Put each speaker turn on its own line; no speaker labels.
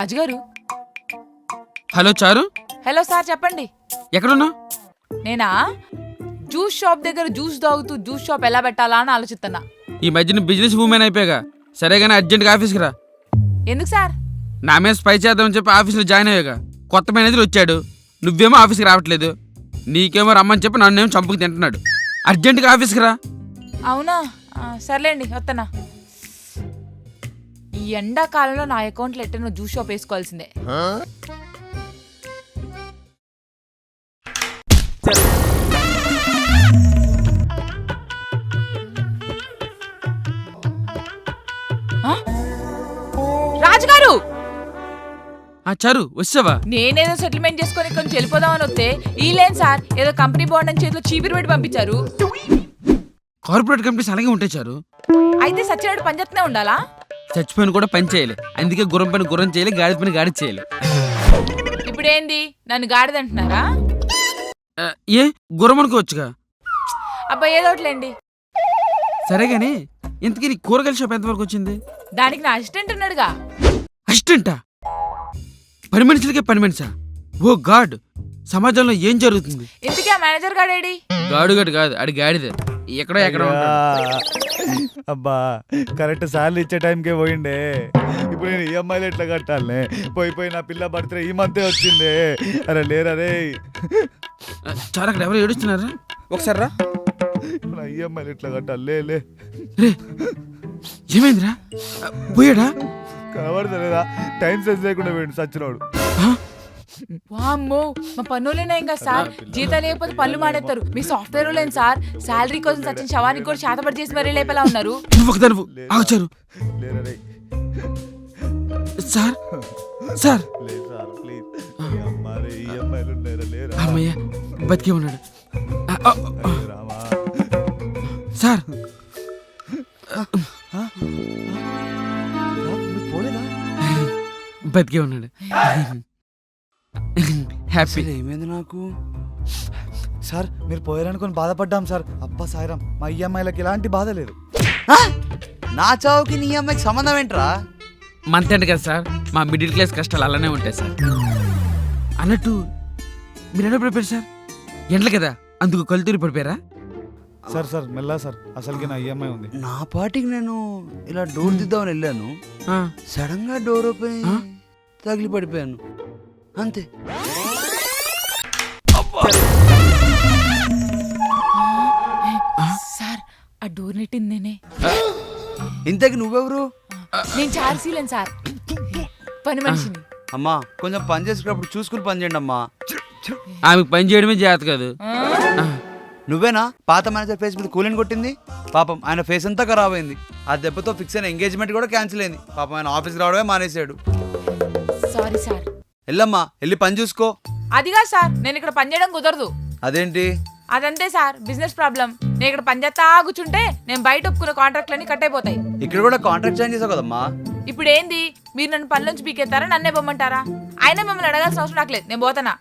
రాజుగారు.
హలో చారు.
Hello sir, చెప్పండి.
ఎక్కడున్నావు?
నేనా జ్యూస్ షాప్ దగ్గర జ్యూస్ తాగుతూ జ్యూస్ షాప్ ఎలా పెట్టాలా అని ఆలోచిస్తున్నా.
ఈ మధ్యన బిజినెస్ ఉమెన్ అయిపోయాగా. సరేగానే అర్జెంట్గా ఆఫీస్కి రా.
ఎందుకు సార్?
నా మీద స్పై చేద్దామని చెప్పి ఆఫీస్లో జాయిన్ అయ్యాగా. కొత్త మేనేజర్ వచ్చాడు, నువ్వేమో ఆఫీస్కి రావట్లేదు. నీకేమో రమ్మని చెప్పి నన్నేమో చంపుకు తింటున్నాడు. అర్జెంటుగా ఆఫీస్కి రా.
అవునా, సర్లేండి వస్తానా. ఈ ఎండాకాలంలో నా అకౌంట్లో ఎట్టనో జ్యూస్ షాప్ వేసుకోవాల్సిందే. రాజుగారు,
చారు వచ్చావా?
నేనేదో సెటిల్మెంట్ చేసుకుని కొంచెం వెళ్ళిపోదామని వస్తే ఈలేం సార్ ఏదో కంపెనీ బాండ్ అని చేతిలో చీపిరి పెట్టి పంపించారు.
కార్పొరేట్ కంపెనీస్ అలాగే ఉంటాయి చారు.
అయితే సచ్చినట్టు పనిచేస్తూనే ఉండాలా?
చచ్చిపోయిన కూడా పని చేయాలి. అందుకే గుర్రం పని గుర్రం చేయాలి, గాడి పని గాడి చేయాలి.
ఇప్పుడేంది, నన్ను గాడిదంటున్నారా?
ఏ గుర్రం అనుకోవచ్చుగా.
అబ్బా ఏదోట్లేండి.
సరేగాని ఇంతకీ నీ కూరగాయల షాప్ ఎంతవరకు వచ్చింది?
దానికి నా అసిస్టెంట్ ఉన్నాడుగా.
అసిస్టెంటా? పని మనుషులకే పని మనిషా? ఓ గాడ్, సమాజంలో ఏం జరుగుతుంది?
ఇంతకీ ఆ మేనేజర్ గాడేడి?
గాడుగడు కాదు, అడి గాడిదే. ఎక్కడో ఎక్కడ
అబ్బా కరెక్ట్ సార్లు ఇచ్చే టైంకే పోయిండే. ఇప్పుడు నేను ఈఎంఐలు ఎట్లా కట్టాలనే? పోయి నా పిల్ల బర్త్డే ఈ మంతే వచ్చిందే. అరే లేరా రే.
చాలా అక్కడ ఎవరు ఏడుస్తున్నారా? ఒకసారి రా.
నా ఈఎంఐలు ఎట్లా కట్టాలి? లే
ఏమైందిరా? పోయాడా?
కనబడతలేదా? టైం సెన్స్ లేకుండా పోయిండు సచ్చినోడు.
వామ్మో, మా పన్నులేనా ఇంకా సార్? జీతాలు లేకపోతే పళ్ళు మాడేస్తారు. మీ సాఫ్ట్వేర్ లేని సార్ శాలరీ కోసం సచిన శవానికి కూడా శాతపడి చేసి మరీ లేపలా ఉన్నారు.
ఆచారు సార్. సార్ అమ్మయ్య బతికే ఉన్నాడు సార్. బతికే ఉన్నాడు. హ్యాపీ.
ఏమైంది నాకు? సార్ మీరు పోయారనుకొని బాధపడ్డాం సార్. అబ్బా సాయిరాం, మా ఈఎంఐలకి ఎలాంటి బాధ లేదు.
నా చావుకి నీ అమ్మాయికి సంబంధం ఏంట్రా?
మంత్ ఎండ్ కదా సార్, మా మిడిల్ క్లాస్ కష్టాలు అలానే ఉంటాయి సార్. అన్నట్టు మీరు ఎలా పడిపోయారు సార్? ఎండలు కదా, అందుకు కలుతూరి పడిపోయారా?
సార్ మెల్లా సార్, అసలుకి నా ఈఎంఐ ఉంది.
నా పాటికి నేను ఇలా డోర్ దిద్దామని వెళ్ళాను. సడన్ గా డోర్ ఓపెన్ తగిలి పడిపోయాను అంతే.
సార్ ఆ డోర్ నెట్టింది నేనే.
ఇంతకి నువ్వెవరు?
నేను చార్సీలేను సార్, పని మనిషిని.
అమ్మా కొంచెం పని చేసుకున్నప్పుడు చూసుకుని పని చేయండి అమ్మా.
ఆమెకు పని చేయడమే జాగ్రత్త కాదు.
నువ్వేనా పాత మేనేజర్ ఫేస్ మీద కూలిని కొట్టింది? పాపం ఆయన ఫేస్ అంతా ఖరాబ్ అయింది. ఆ దెబ్బతో ఫిక్స్ అయిన ఎంగేజ్మెంట్ కూడా క్యాన్సిల్ అయింది. పాపం ఆయన ఆఫీస్కి రావడమే మానేశాడు.
Sorry sir.
వెళ్ళమ్మా, వెళ్ళి పని చూసుకో.
అదిగా సార్, నేను ఇక్కడ పని చేయడం కుదరదు.
అదేంటి?
అదంతే సార్, బిజినెస్ ప్రాబ్లం. నేను ఇక్కడ పని చేస్తా కూర్చుంటే నేను బయట ఒప్పుకున్న కాంట్రాక్ట్లన్నీ కట్ అయిపోతాయి.
ఇక్కడ కూడా కాంట్రాక్ట్ జాయిన్ చేసావు కదమ్మా.
ఇప్పుడు ఏంది, మీరు నన్ను పని నుంచి పీకెత్తారా, నన్నే బొమ్మంటారా? అయినా మిమ్మల్ని అడగాల్సిన అవసరం నాకు లేదు, నేను పోతానా.